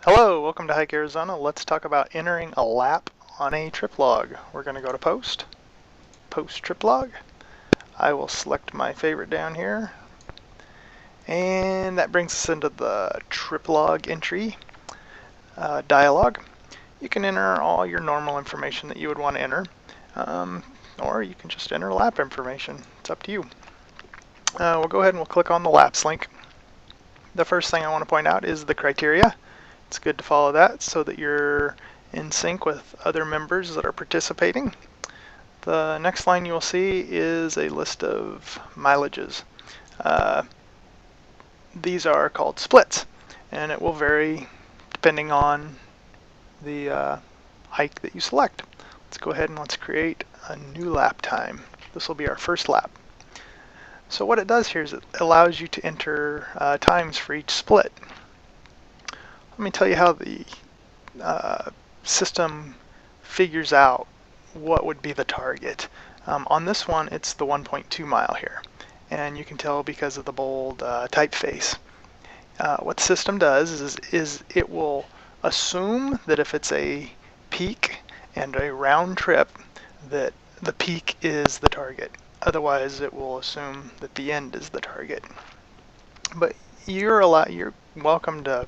Hello, welcome to Hike Arizona. Let's talk about entering a lap on a trip log. We're going to go to post trip log. I will select my favorite down here, and that brings us into the trip log entry dialog. You can enter all your normal information that you would want to enter, or you can just enter lap information. It's up to you. We'll go ahead and we'll click on the laps link. The first thing I want to point out is the criteria. It's good to follow that so that you're in sync with other members that are participating. The next line you'll see is a list of mileages. These are called splits, and it will vary depending on the hike that you select. Let's go ahead and let's create a new lap time. This will be our first lap. So what it does here is it allows you to enter times for each split. Let me tell you how the system figures out what would be the target. On this one, it's the 1.2 mile here, and you can tell because of the bold typeface. What the system does is it will assume that if it's a peak and a round trip, that the peak is the target. Otherwise, it will assume that the end is the target. But you're welcome to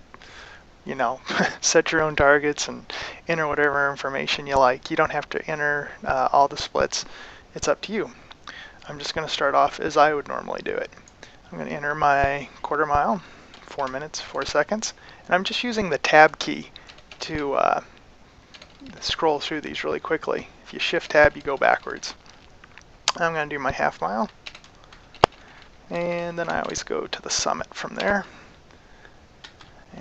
set your own targets and enter whatever information you like. You don't have to enter all the splits. It's up to you. I'm just going to start off as I would normally do it. I'm going to enter my quarter mile, 4 minutes, 4 seconds, and I'm just using the tab key to scroll through these really quickly. If you shift tab, you go backwards. I'm going to do my half mile, and then I always go to the summit from there.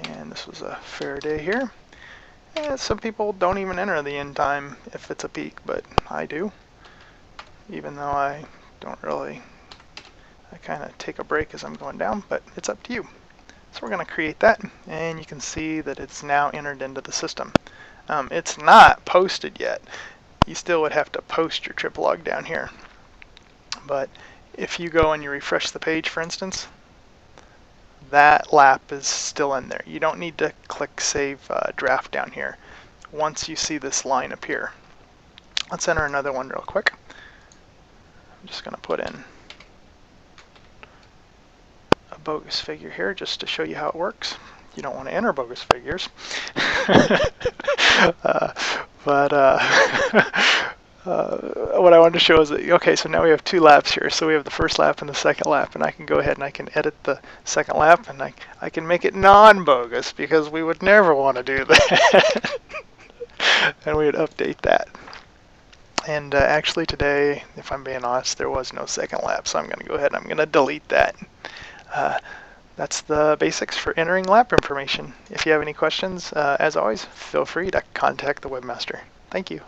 And this was a fair day here. And some people don't even enter the end time if it's a peak, but I do. Even though I don't really, I kind of take a break as I'm going down, but it's up to you. So we're going to create that, and you can see that it's now entered into the system. It's not posted yet. You still would have to post your trip log down here. But if you go and you refresh the page, for instance, that lap is still in there. You don't need to click Save Draft down here once you see this line appear. Let's enter another one real quick. I'm just going to put in a bogus figure here just to show you how it works. You don't want to enter bogus figures. What I wanted to show is that, okay, so now we have 2 laps here. So we have the first lap and the second lap, and I can go ahead and I can edit the second lap, and I can make it non-bogus because we would never want to do that. And we would update that. And actually today, if I'm being honest, there was no second lap, so I'm going to go ahead and I'm going to delete that. That's the basics for entering lap information. If you have any questions, as always, feel free to contact the webmaster. Thank you.